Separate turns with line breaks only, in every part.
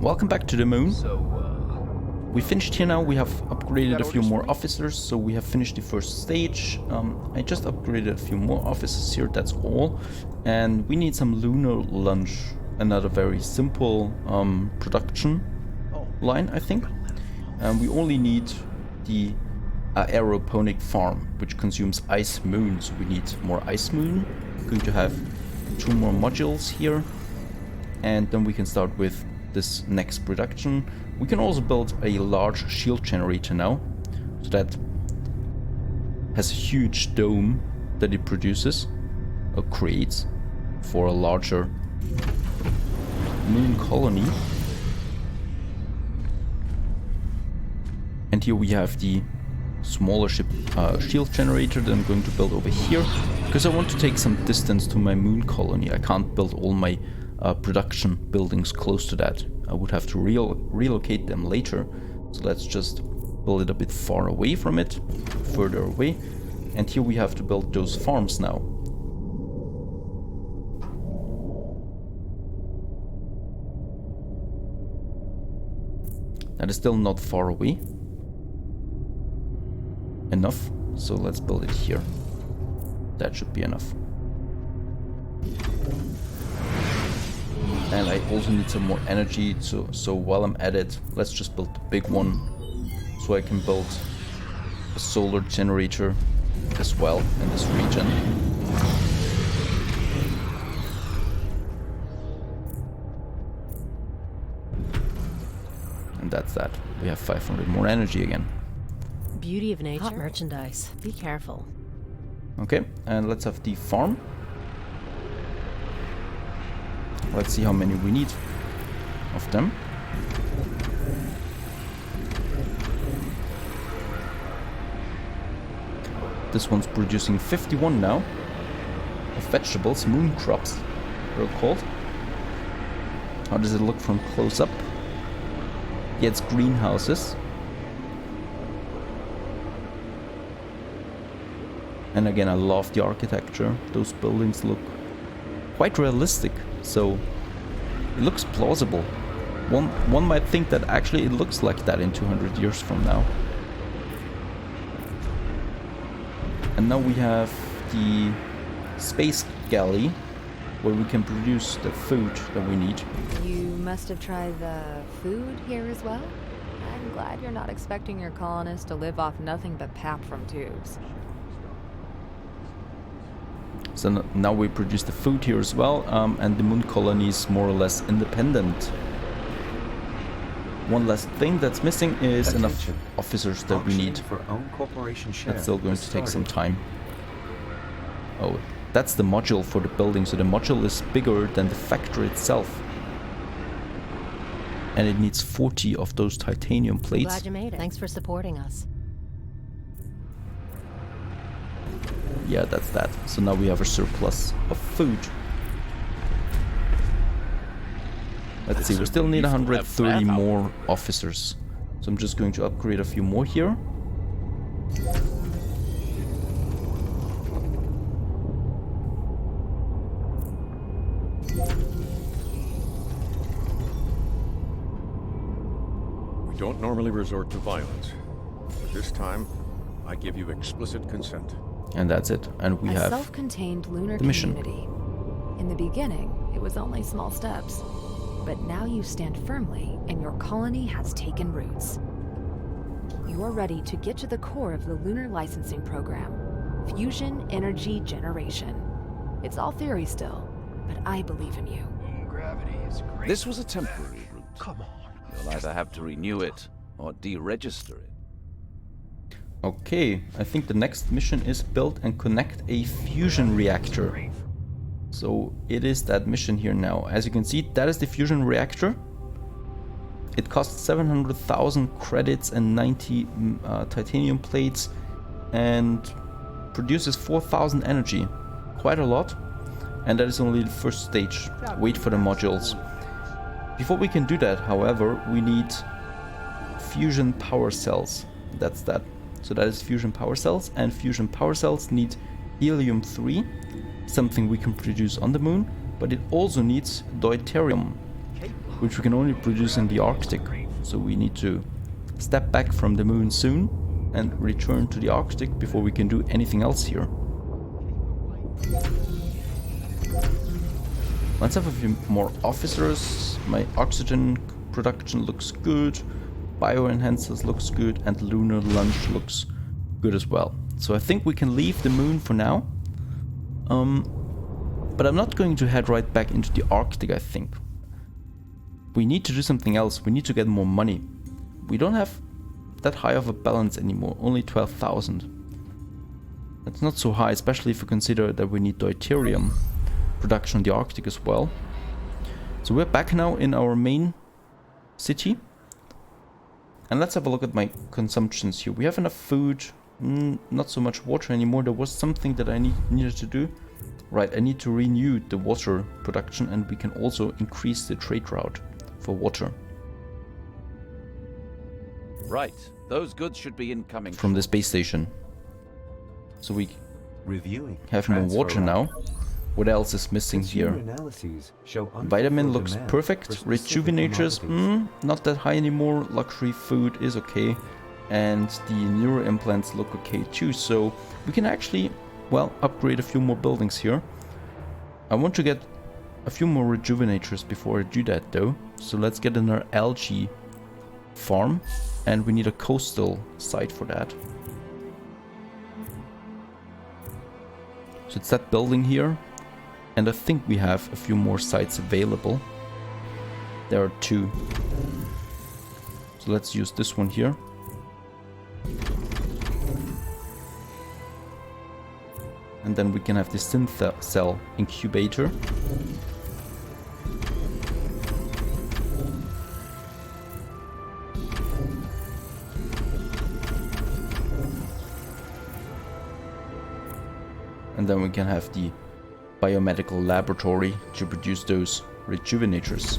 Welcome back to the moon. We finished here now. We have upgraded a few more officers, so we have finished the first stage. I just upgraded a few more officers here, that's all. And we need some lunar lunch, another very simple production line, I think. We only need the aeroponic farm, which consumes ice moon, so we need more ice moon. We're going to have 2 more modules here, and then we can start with this next production. We can also build a large shield generator now, so that has a huge dome that it produces or creates for a larger moon colony. And here we have the smaller shield generator that I'm going to build over here, because I want to take some distance to my moon colony. I can't build all my production buildings close to that. I would have to relocate them later, so let's just build it a bit far away from it, further away. And here we have to build those farms now. That is still not far away enough, so let's build it here. That should be enough. And I also need some more energy, so while I'm at it, let's just build the big one, so I can build a solar generator as well in this region. And that's that. We have 500 more energy again.
Beauty of nature. Hot merchandise. Be careful.
Okay, and let's have the farm. Let's see how many we need of them. This one's producing 51 now of vegetables, moon crops they're called. How does it look from close up? Yeah, it's greenhouses. And again, I love the architecture. Those buildings look quite realistic, so it looks plausible. One might think that actually it looks like that in 200 years from now. And now we have the space galley, where we can produce the food that we need.
You must have tried the food here as well? I'm glad you're not expecting your colonists to live off nothing but pap from tubes.
So now we produce the food here as well, and the moon colony is more or less independent. One last thing that's missing is enough officers that we need.
For own corporation share.
That's still going to take some time. Oh, that's the module for the building, so the module is bigger than the factory itself. And it needs 40 of those titanium plates.
Glad you made it. Thanks for supporting us.
Yeah, that's that. So now we have a surplus of food. Let's see, we still need 130 more officers. So I'm just going to upgrade a few more here.
We don't normally resort to violence, but this time I give you explicit consent.
And that's it. And we have
self-contained lunar
the mission.
community. In the beginning, it was only small steps, but now you stand firmly and your colony has taken roots. You're ready to get to the core of the lunar licensing program, fusion energy generation. It's all theory still, but I believe in you.
Gravity is great.
This was a temporary route.
Come on.
You'll either have to renew it or deregister it.
Okay, I think the next mission is build and connect a fusion reactor. So it is that mission here now. As you can see, that is the fusion reactor. It costs 700,000 credits and 90 titanium plates and produces 4,000 energy. Quite a lot. And that is only the first stage. Wait for the modules. Before we can do that, however, we need fusion power cells. That's that. So that is fusion power cells, and fusion power cells need helium-3, something we can produce on the moon, but it also needs deuterium. which we can only produce in the Arctic. So we need to step back from the moon soon and return to the Arctic before we can do anything else here. Let's have a few more officers. My oxygen production looks good, bioenhancers looks good, and lunar lunch looks good as well. So I think we can leave the moon for now. But I'm not going to head right back into the Arctic, I think. We need to do something else. We need to get more money. We don't have that high of a balance anymore, only 12,000. That's not so high, especially if you consider that we need deuterium production in the Arctic as well. So we're back now in our main city. And let's have a look at my consumptions here. We have enough food, not so much water anymore. There was something that I needed to do. Right, I need to renew the water production, and we can also increase the trade route for water.
Right. Those goods should be incoming
From the space station. So we have more water now. What else is missing here? Vitamin looks perfect. Rejuvenators, not that high anymore. Luxury food is okay. And the neuro implants look okay too. So we can actually, well, upgrade a few more buildings here. I want to get a few more rejuvenators before I do that though. So let's get another algae farm. And we need a coastal site for that. So it's that building here. And I think we have a few more sites available. There are 2. So let's use this one here. And then we can have the synth cell incubator. And then we can have the biomedical laboratory to produce those rejuvenators.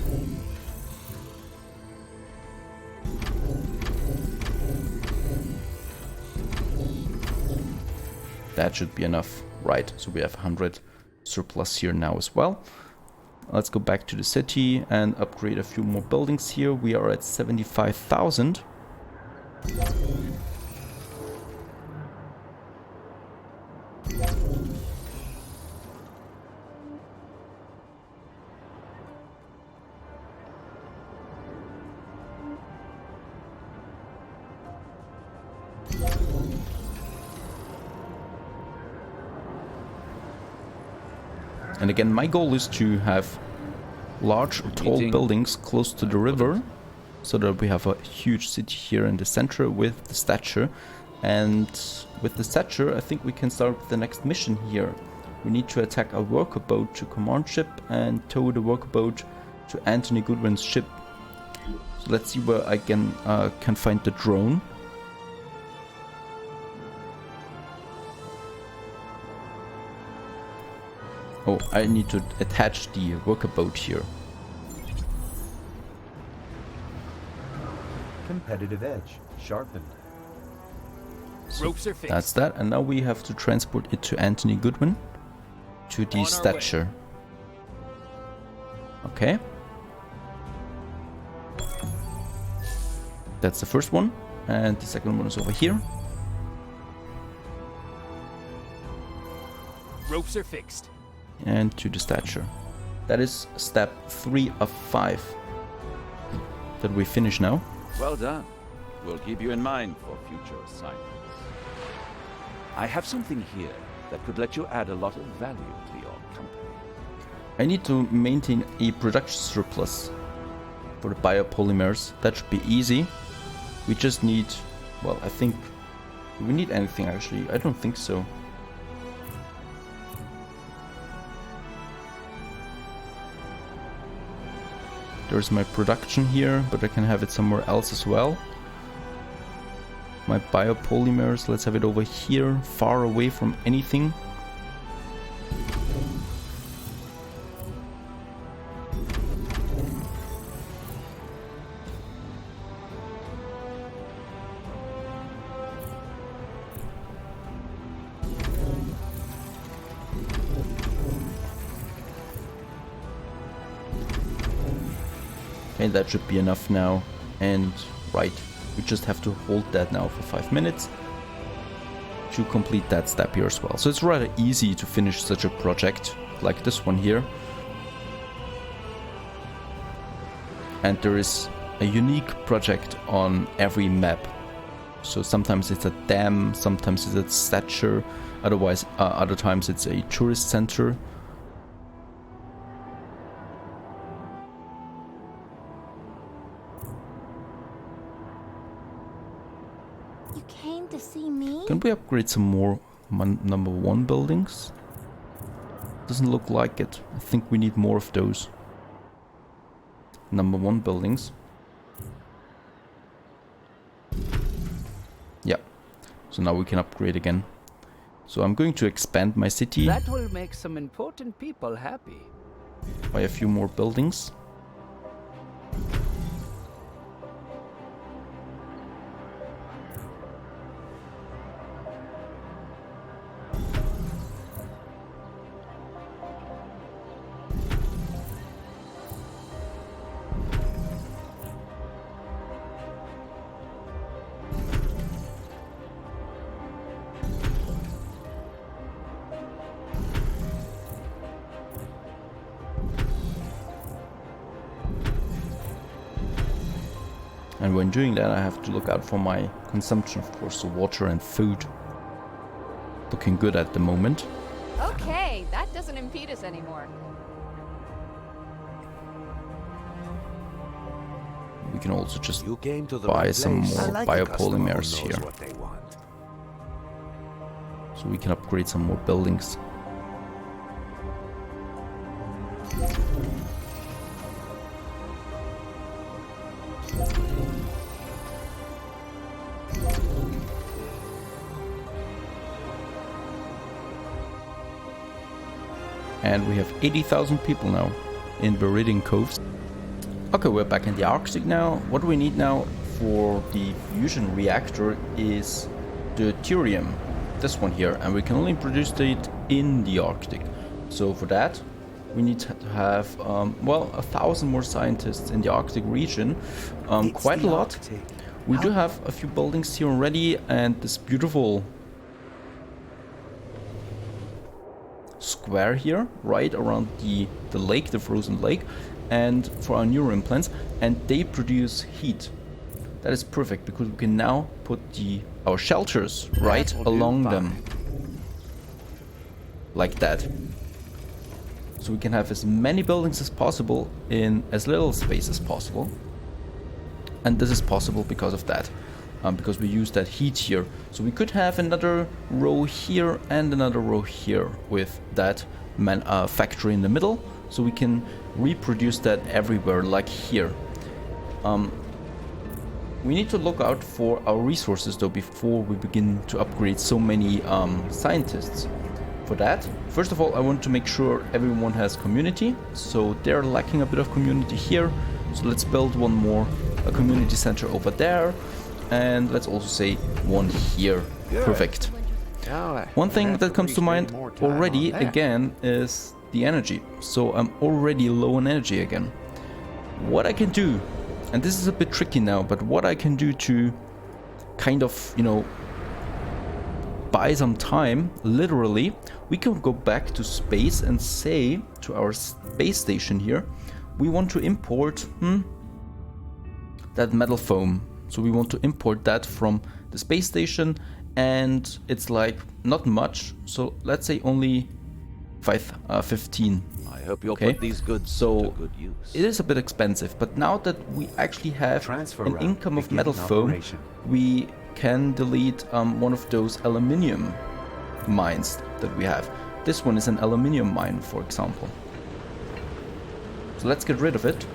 That should be enough, right? So we have 100 surplus here now as well. Let's go back to the city and upgrade a few more buildings here. We are at 75,000. And again, my goal is to have large, tall buildings close to the river, so that we have a huge city here in the center with the stature. And with the stature, I think we can start with the next mission here. We need to attack a worker boat to command ship and tow the worker boat to Anthony Goodwin's ship. So let's see where I can find the drone. Oh, I need to attach the worker boat here.
Competitive edge sharpened.
So
Ropes are fixed.
that's that, and now we have to transport it to Anthony Goodwin to the stature. Okay. That's the first one, and the second one is over here.
Ropes are fixed.
And to the stature. That is step 3 of 5 that we finish now.
Well done. We'll keep you in mind for future assignments. I have something here that could let you add a lot of value to your company.
I need to maintain a production surplus for the biopolymers. That should be easy. We just need, well, I think, do we need anything actually? I don't think so. There's my production here, but I can have it somewhere else as well. My biopolymers, let's have it over here, far away from anything. Okay, that should be enough now. And right, we just have to hold that now for 5 minutes to complete that step here as well. So it's rather easy to finish such a project like this one here. And there is a unique project on every map. So sometimes it's a dam, sometimes it's a statue, otherwise other times it's a tourist center.
You came to see me?
Can we upgrade some more number 1 buildings? Doesn't look like it. I think we need more of those number 1 buildings. Yeah. So now we can upgrade again. So I'm going to expand my city
That will make some important people happy.
by a few more buildings. And when doing that, I have to look out for my consumption, of course, so water and food. Looking good at the moment.
Okay, that doesn't impede us anymore.
We can also just
You came to the
buy
right
some
place.
more
I like a customer who
biopolymers
knows
here.
what they want.
So we can upgrade some more buildings. And we have 80,000 people now in Viridian Coves. Okay, we're back in the Arctic now. What we need now for the fusion reactor is the deuterium, this one here, and we can only produce it in the Arctic. So for that, we need to have, well, 1,000 more scientists in the Arctic region, quite a lot. We do have a few buildings here already, and this beautiful square here, right around the lake, the frozen lake, and for our neural implants, and they produce heat. That is perfect because we can now put our shelters right along them, like that. So we can have as many buildings as possible in as little space as possible. And this is possible because of that, because we use that heat here. So we could have another row here and another row here with that factory in the middle, so we can reproduce that everywhere, like here. We need to look out for our resources though before we begin to upgrade so many scientists. For that, first of all, I want to make sure everyone has community, so they're lacking a bit of community here. So let's build one more, a community center over there, and let's also say one here.
Good.
Perfect. One thing that comes to mind already again is the energy. So I'm already low on energy again. What I can do, and this is a bit tricky now, but what I can do to kind of, you know, buy some time, literally, we can go back to space and say to our space station here, we want to import that metal foam. So we want to import that from the space station, and it's like not much. So let's say only 15.
I hope you'll
Okay.
put these goods
So
to good use.
it is a bit expensive, but now that we actually have
Transfer
an
route
income of
beginning
metal foam,
operation.
we can delete one of those aluminium mines that we have. This one is an aluminium mine, for example. So let's get rid of it.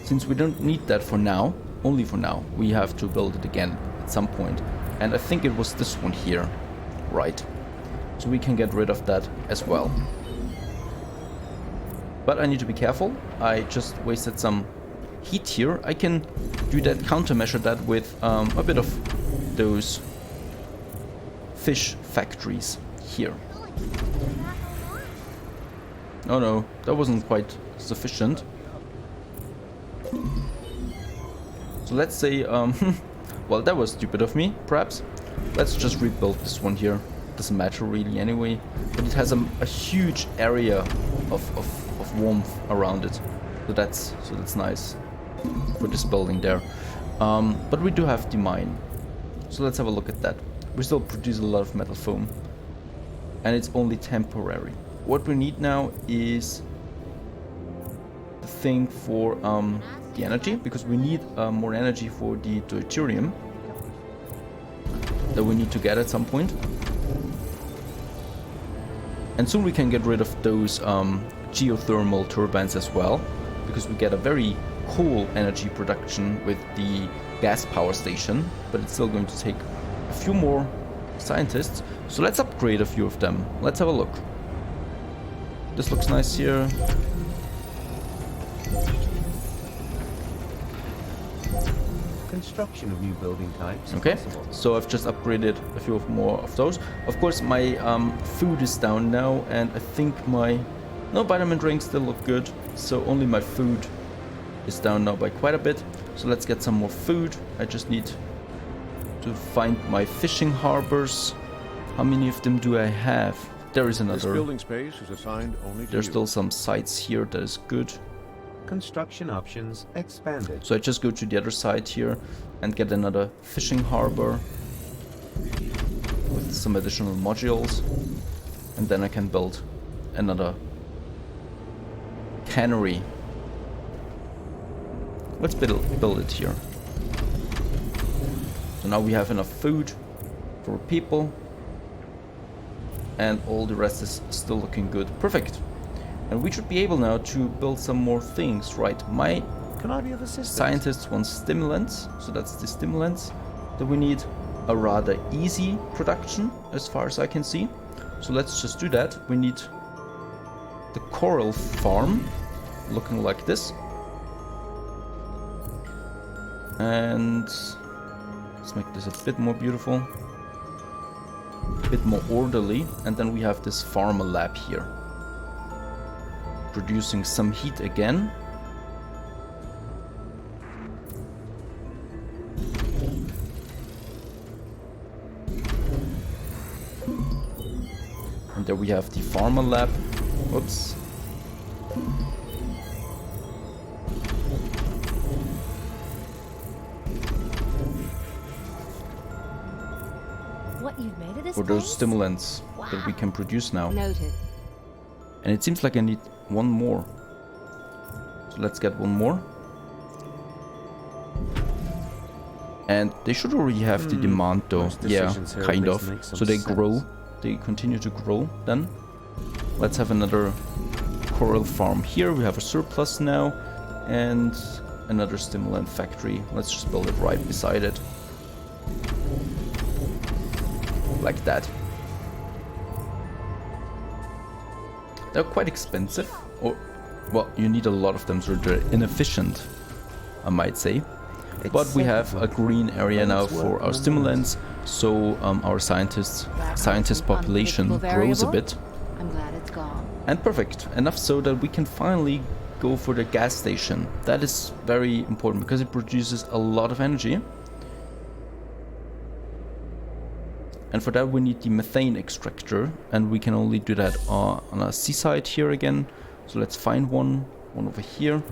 Since we don't need that for now, only for now, we have to build it again at some point. And I think it was this one here, right? So we can get rid of that as well. But I need to be careful. I just wasted some heat here. I can do that, countermeasure that with a bit of those fish factories here. Oh no, that wasn't quite sufficient. So let's say, well, that was stupid of me, perhaps. Let's just rebuild this one here. Doesn't matter really anyway, but it has a huge area of warmth around it. So that's nice for this building there. But we do have the mine. So let's have a look at that. We still produce a lot of metal foam. And it's only temporary. What we need now is the thing for the energy, because we need more energy for the deuterium that we need to get at some point. And soon we can get rid of those geothermal turbines as well, because we get a very cool energy production with the gas power station, but it's still going to take a few more scientists. So let's upgrade a few of them. Let's have a look. This looks nice here.
Construction of new building types.
Okay,
possible.
so I've just upgraded a few more of those. Of course, my food is down now, and I think my... No, vitamin drinks still look good, so only my food is down now by quite a bit. So let's get some more food. I just need to find my fishing harbors. How many of them do I have? There is another.
This building space is assigned only to
There's
you.
still some sites here, that is good.
Construction options expanded.
So I just go to the other side here and get another fishing harbor with some additional modules, and then I can build another cannery. Let's build it here. So now we have enough food for people, and all the rest is still looking good. Perfect. And we should be able now to build some more things, right? My
Can I be of assistance?
scientists want stimulants, so that's the stimulants that we need. A rather easy production as far as I can see. So let's just do that. We need the coral farm looking like this. And let's make this a bit more beautiful, a bit more orderly. And then we have this pharma lab here, producing some heat again. And there we have the pharma lab. Whoops.
What you've made of this
For those
place?
stimulants that we can produce now.
Noted.
And it seems like I need one more. So let's get one more. And they should already have the demand though.
Most
Yeah,
decisions here
kind
at
of.
least make some
So they
sense.
grow. They continue to grow then. Let's have another coral farm here. We have a surplus now. And another stimulant factory. Let's just build it right beside it. Like that. They're quite expensive, or well, you need a lot of them, so they're inefficient, I might say. But we have a green area now for our stimulants, so our scientist population grows a bit.
I'm glad it's gone.
And perfect, enough so that we can finally go for the gas station. That is very important because it produces a lot of energy. And for that we need the methane extractor, and we can only do that on a seaside here again. So let's find one over here.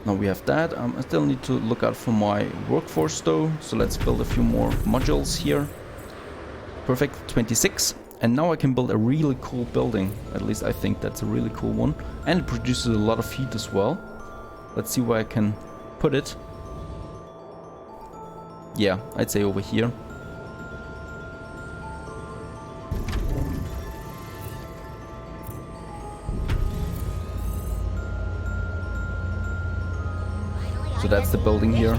Now we have that. I still need to look out for my workforce though, so let's build a few more modules here. Perfect, 26. And now I can build a really cool building. At least I think that's a really cool one. And it produces a lot of heat as well. Let's see where I can put it. Yeah, I'd say over here. So that's the building here.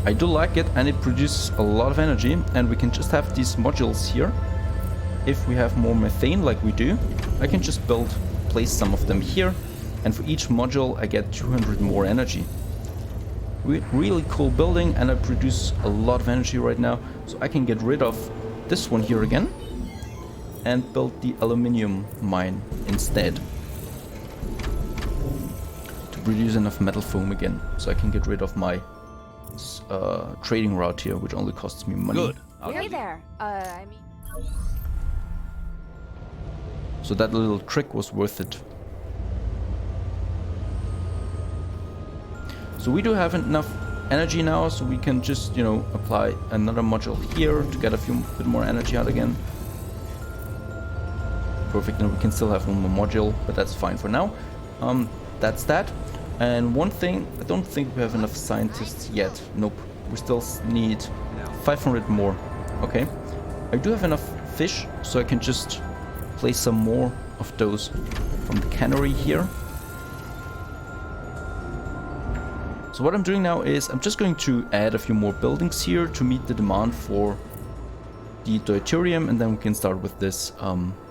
I do like it, and it produces a lot of energy, and we can just have these modules here. If we have more methane like we do, I can just place some of them here, and for each module I get 200 more energy. really cool building, and I produce a lot of energy right now, so I can get rid of this one here again and build the aluminium mine instead to produce enough metal foam again, so I can get rid of my trading route here, which only costs me money.
Good.
Hey there. I mean...
So that little trick was worth it. So we do have enough energy now, so we can just, you know, apply another module here to get a bit more energy out again. Perfect, and we can still have one more module, but that's fine for now. That's that. And one thing, I don't think we have enough scientists yet. Nope, we still need 500 more. Okay, I do have enough fish, so I can just place some more of those from the cannery here. So what I'm doing now is I'm just going to add a few more buildings here to meet the demand for the deuterium, and then we can start with this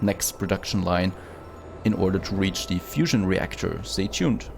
next production line in order to reach the fusion reactor. Stay tuned.